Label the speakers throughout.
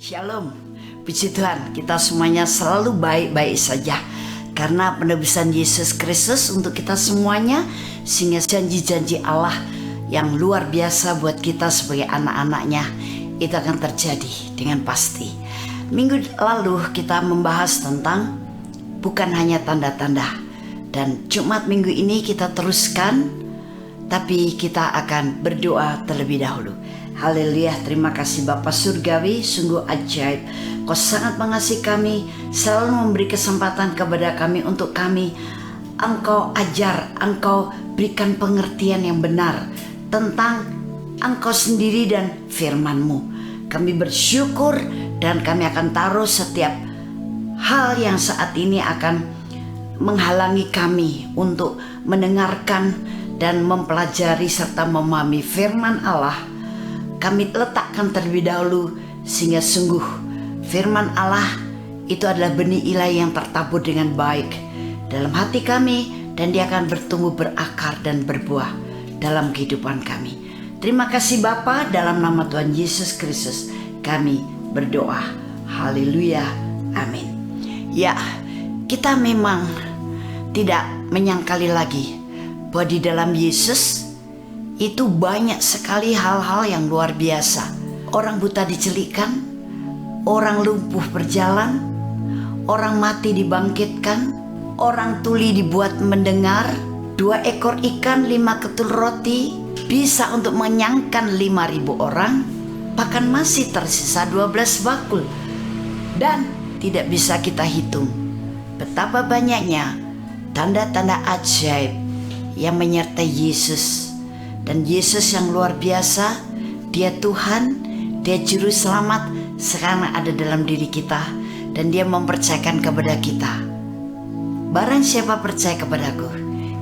Speaker 1: Shalom, puji Tuhan, kita semuanya selalu baik-baik saja karena penebusan Yesus Kristus untuk kita semuanya, sehingga janji-janji Allah yang luar biasa buat kita sebagai anak-anaknya itu akan terjadi dengan pasti. Minggu lalu kita membahas tentang bukan hanya tanda-tanda, dan Jumat minggu ini kita teruskan, tapi kita akan berdoa terlebih dahulu. Haleluya, terima kasih Bapa Surgawi, sungguh ajaib. Kau sangat mengasihi kami, selalu memberi kesempatan kepada kami untuk kami. Engkau ajar, Engkau berikan pengertian yang benar tentang Engkau sendiri dan firman-Mu. Kami bersyukur dan kami akan taruh setiap hal yang saat ini akan menghalangi kami untuk mendengarkan dan mempelajari serta memahami firman Allah. Kami letakkan terlebih dahulu, sehingga sungguh firman Allah itu adalah benih ilahi yang tertabur dengan baik dalam hati kami, dan dia akan bertumbuh, berakar dan berbuah dalam kehidupan kami. Terima kasih Bapa, dalam nama Tuhan Yesus Kristus kami berdoa. Haleluya, amin. Ya, kita memang tidak menyangkali lagi bahwa di dalam Yesus itu banyak sekali hal-hal yang luar biasa. Orang buta dicelikkan, orang lumpuh berjalan, orang mati dibangkitkan, orang tuli dibuat mendengar, 2 ekor ikan, 5 ketul roti bisa untuk mengenyangkan 5.000 orang, bahkan masih tersisa 12 bakul. Dan tidak bisa kita hitung betapa banyaknya tanda-tanda ajaib yang menyertai Yesus. Dan Yesus yang luar biasa, dia Tuhan, dia Juru Selamat, sekarang ada dalam diri kita, dan dia mempercayakan kepada kita. Barang siapa percaya kepadaku,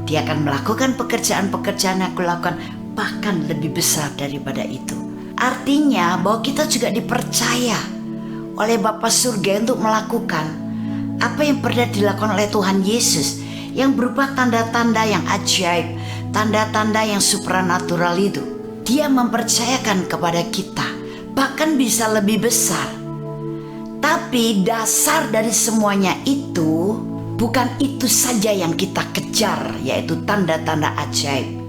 Speaker 1: dia akan melakukan pekerjaan-pekerjaan yang aku lakukan, bahkan lebih besar daripada itu. Artinya bahwa kita juga dipercaya oleh Bapa Surga untuk melakukan apa yang pernah dilakukan oleh Tuhan Yesus, yang berupa tanda-tanda yang ajaib, tanda-tanda yang supranatural itu. Dia mempercayakan kepada kita, bahkan bisa lebih besar. Tapi dasar dari semuanya itu, bukan itu saja yang kita kejar, yaitu tanda-tanda ajaib.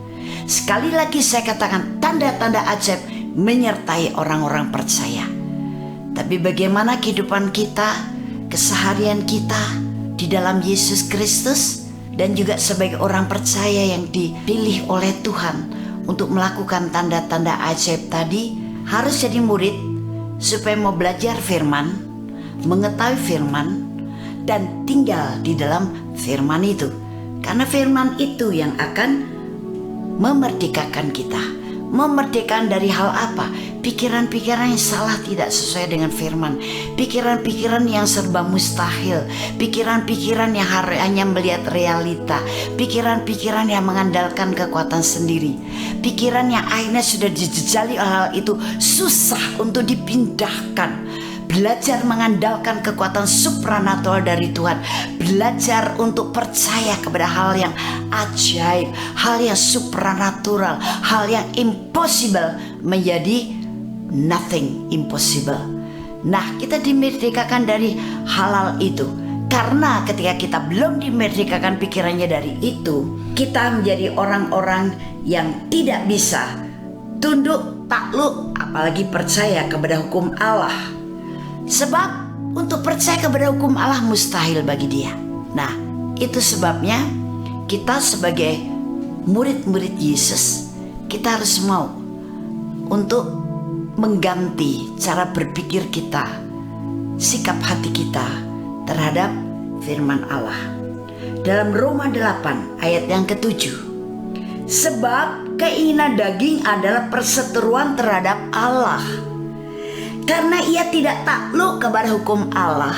Speaker 1: Sekali lagi saya katakan, tanda-tanda ajaib menyertai orang-orang percaya. Tapi bagaimana kehidupan kita, keseharian kita di dalam Yesus Kristus, dan juga sebagai orang percaya yang dipilih oleh Tuhan untuk melakukan tanda-tanda ajaib tadi, harus jadi murid supaya mau belajar firman, mengetahui firman, dan tinggal di dalam firman itu. Karena firman itu yang akan memerdekakan kita. Memerdekakan dari hal apa? Pikiran-pikiran yang salah, tidak sesuai dengan firman. Pikiran-pikiran yang serba mustahil. Pikiran-pikiran yang hanya melihat realita. Pikiran-pikiran yang mengandalkan kekuatan sendiri. Pikiran yang akhirnya sudah dijejali hal itu susah untuk dipindahkan. Belajar mengandalkan kekuatan supranatural dari Tuhan. Belajar untuk percaya kepada hal yang ajaib, hal yang supranatural, hal yang impossible menjadi nothing impossible. Nah, kita dimerdekakan dari hal-hal itu. Karena ketika kita belum dimerdekakan pikirannya dari itu, kita menjadi orang-orang yang tidak bisa tunduk, takluk, apalagi percaya kepada hukum Allah. Sebab untuk percaya kepada hukum Allah mustahil bagi dia. Nah, itu sebabnya kita sebagai murid-murid Yesus, kita harus mau untuk mengganti cara berpikir kita, sikap hati kita terhadap firman Allah. Dalam Roma 8 ayat yang ke-7, sebab keinginan daging adalah perseteruan terhadap Allah, karena ia tidak takluk kepada hukum Allah.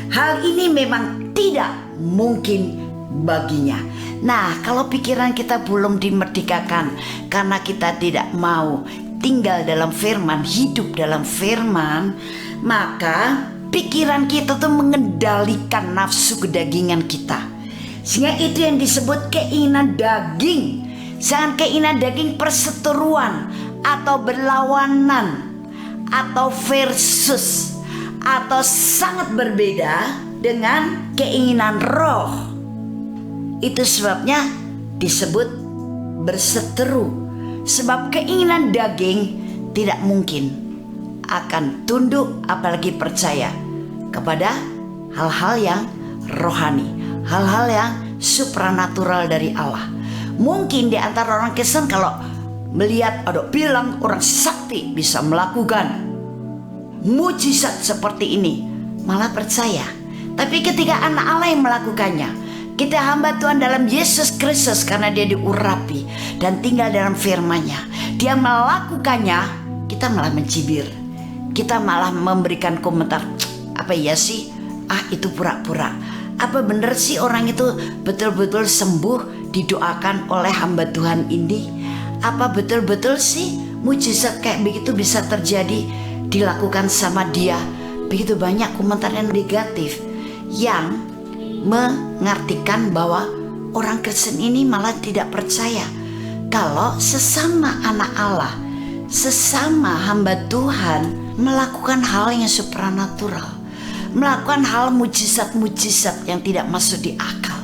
Speaker 1: Hal ini memang tidak mungkin baginya. Nah, kalau pikiran kita belum dimerdekakan karena kita tidak mau tinggal dalam firman, hidup dalam firman, maka pikiran kita tuh mengendalikan nafsu kedagingan kita. Sehingga itu yang disebut keinginan daging. Jangan keinginan daging perseteruan atau berlawanan atau versus atau sangat berbeda dengan keinginan roh. Itu sebabnya disebut berseteru. Sebab keinginan daging tidak mungkin akan tunduk apalagi percaya kepada hal-hal yang rohani, hal-hal yang supranatural dari Allah. Mungkin di antara orang Kristen kalau melihat ada bilang orang sakti bisa melakukan mujizat seperti ini, malah percaya. Tapi ketika anak Allah yang melakukannya, kita hamba Tuhan dalam Yesus Kristus karena dia diurapi dan tinggal dalam firman-Nya, dia melakukannya, kita malah mencibir. Kita malah memberikan komentar, apa iya sih? Itu pura-pura. Apa benar sih orang itu betul-betul sembuh didoakan oleh hamba Tuhan ini? Apa betul-betul sih mujizat kayak begitu bisa terjadi dilakukan sama dia? Begitu banyak komentar yang negatif yang mengartikan bahwa orang Kristen ini malah tidak percaya kalau sesama anak Allah, sesama hamba Tuhan melakukan hal yang supranatural, melakukan hal mujizat-mujizat yang tidak masuk di akal.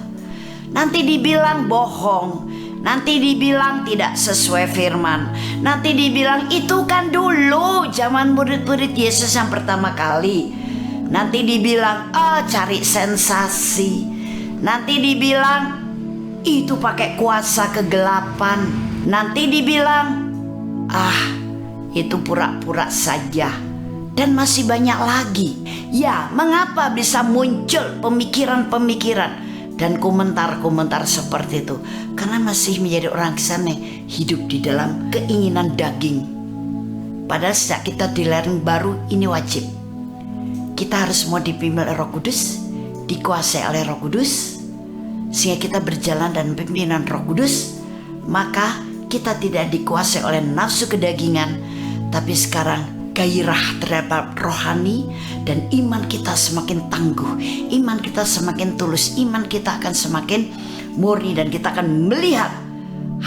Speaker 1: Nanti dibilang bohong, nanti dibilang tidak sesuai firman, nanti dibilang itu kan dulu zaman murid-murid Yesus yang pertama kali. Nanti dibilang cari sensasi. Nanti dibilang itu pakai kuasa kegelapan. Nanti dibilang itu pura-pura saja. Dan masih banyak lagi. Ya, mengapa bisa muncul pemikiran-pemikiran dan komentar-komentar seperti itu? Karena masih menjadi orang kesana hidup di dalam keinginan daging. Padahal sejak kita dilahirkan baru ini wajib. Kita harus mau dipimpin oleh Roh Kudus, dikuasai oleh Roh Kudus, sehingga kita berjalan dan pimpinan Roh Kudus. Maka kita tidak dikuasai oleh nafsu kedagingan, tapi sekarang gairah terhadap rohani, dan iman kita semakin tangguh, iman kita semakin tulus, iman kita akan semakin murni, dan kita akan melihat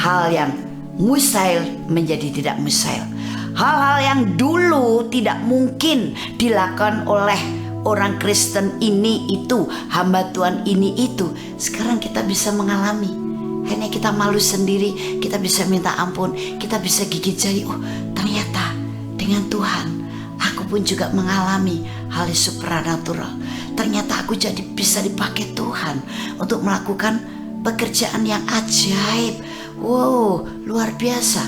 Speaker 1: hal yang mustahil menjadi tidak mustahil. Hal-hal yang dulu tidak mungkin dilakukan oleh orang Kristen ini itu, hamba Tuhan ini itu, sekarang kita bisa mengalami. Hanya kita malu sendiri, kita bisa minta ampun, kita bisa gigit jari. Ternyata dengan Tuhan aku pun juga mengalami hal supranatural. Ternyata aku jadi bisa dipakai Tuhan untuk melakukan pekerjaan yang ajaib. Wow, luar biasa.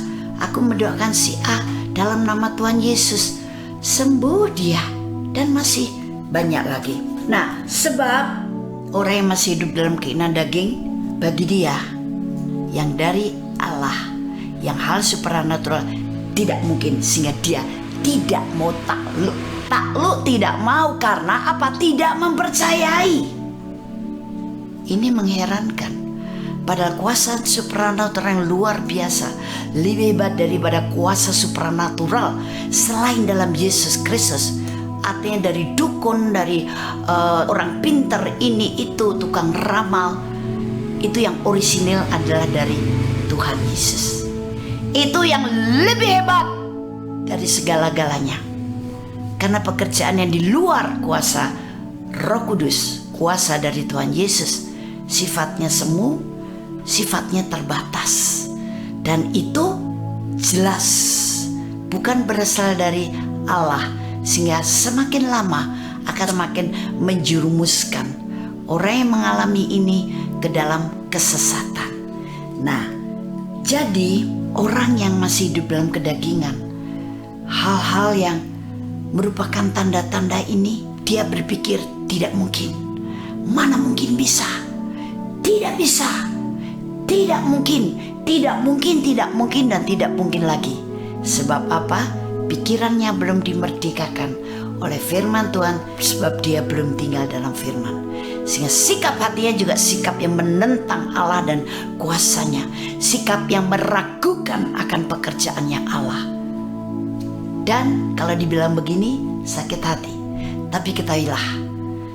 Speaker 1: Aku mendoakan si A dalam nama Tuhan Yesus, sembuh dia, dan masih banyak lagi. Nah, sebab orang yang masih hidup dalam keinginan daging, bagi dia yang dari Allah, yang hal supranatural tidak mungkin, sehingga dia tidak mau takluk. Takluk tidak mau karena apa? Tidak mempercayai. Ini mengherankan. Padahal kuasa supranatural yang luar biasa, lebih hebat daripada kuasa supranatural selain dalam Yesus Kristus. Artinya dari dukun, dari orang pintar ini itu, tukang ramal, itu yang orisinil adalah dari Tuhan Yesus. Itu yang lebih hebat dari segala-galanya. Karena pekerjaan yang di luar kuasa Roh Kudus, kuasa dari Tuhan Yesus, sifatnya semu, sifatnya terbatas, dan itu jelas bukan berasal dari Allah, sehingga semakin lama akan semakin menjerumuskan orang yang mengalami ini ke dalam kesesatan. Nah, jadi orang yang masih hidup dalam kedagingan, hal-hal yang merupakan tanda-tanda ini, dia berpikir tidak mungkin. Mana mungkin bisa? Tidak bisa. Tidak mungkin, tidak mungkin, tidak mungkin, dan tidak mungkin lagi. Sebab apa? Pikirannya belum dimerdekakan oleh firman Tuhan, sebab dia belum tinggal dalam firman. Sehingga sikap hatinya juga sikap yang menentang Allah dan kuasanya, sikap yang meragukan akan pekerjaannya Allah. Dan kalau dibilang begini, sakit hati. Tapi ketahuilah,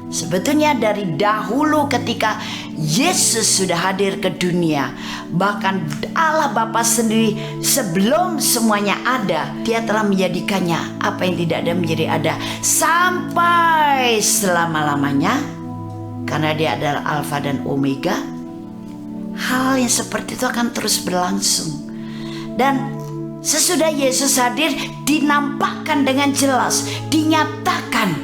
Speaker 1: Sebetulnya dari dahulu ketika Yesus sudah hadir ke dunia, bahkan Allah Bapa sendiri sebelum semuanya ada, Dia telah menjadikannya apa yang tidak ada menjadi ada sampai selama-lamanya. Karena Dia adalah Alfa dan Omega, hal yang seperti itu akan terus berlangsung. Dan sesudah Yesus hadir, dinampakkan dengan jelas, dinyatakan,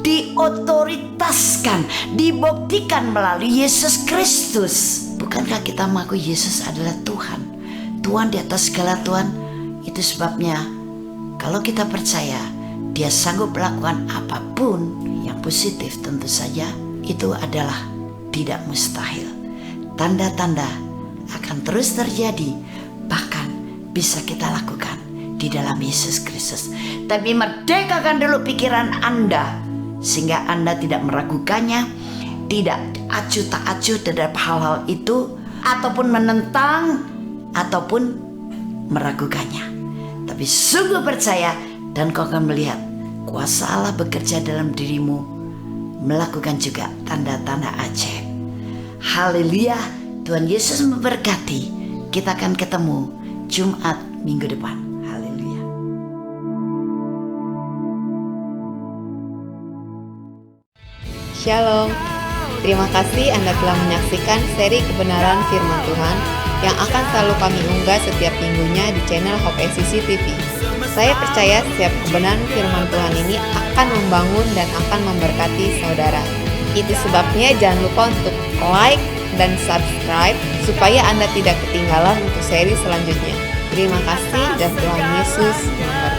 Speaker 1: diotoritaskan, dibuktikan melalui Yesus Kristus. Bukankah kita mengaku Yesus adalah Tuhan? Tuhan di atas segala Tuhan. Itu sebabnya kalau kita percaya Dia sanggup melakukan apapun yang positif, tentu saja itu adalah tidak mustahil. Tanda-tanda akan terus terjadi, bahkan bisa kita lakukan di dalam Yesus Kristus. Tapi merdekakan dulu pikiran Anda, sehingga Anda tidak meragukannya, tidak acuh tak acuh terhadap hal-hal itu, ataupun menentang, ataupun meragukannya. Tapi sungguh percaya, dan kau akan melihat kuasa Allah bekerja dalam dirimu, melakukan juga tanda-tanda ajaib. Haleluya, Tuhan Yesus memberkati. Kita akan ketemu Jumat minggu depan. Haleluya.
Speaker 2: Shalom. Terima kasih Anda telah menyaksikan seri kebenaran firman Tuhan yang akan selalu kami unggah setiap minggunya di channel Hope SCC TV. Saya percaya setiap kebenaran firman Tuhan ini akan membangun dan akan memberkati saudara. Itu sebabnya jangan lupa untuk like dan subscribe supaya Anda tidak ketinggalan untuk seri selanjutnya. Terima kasih dan Tuhan Yesus memberkati.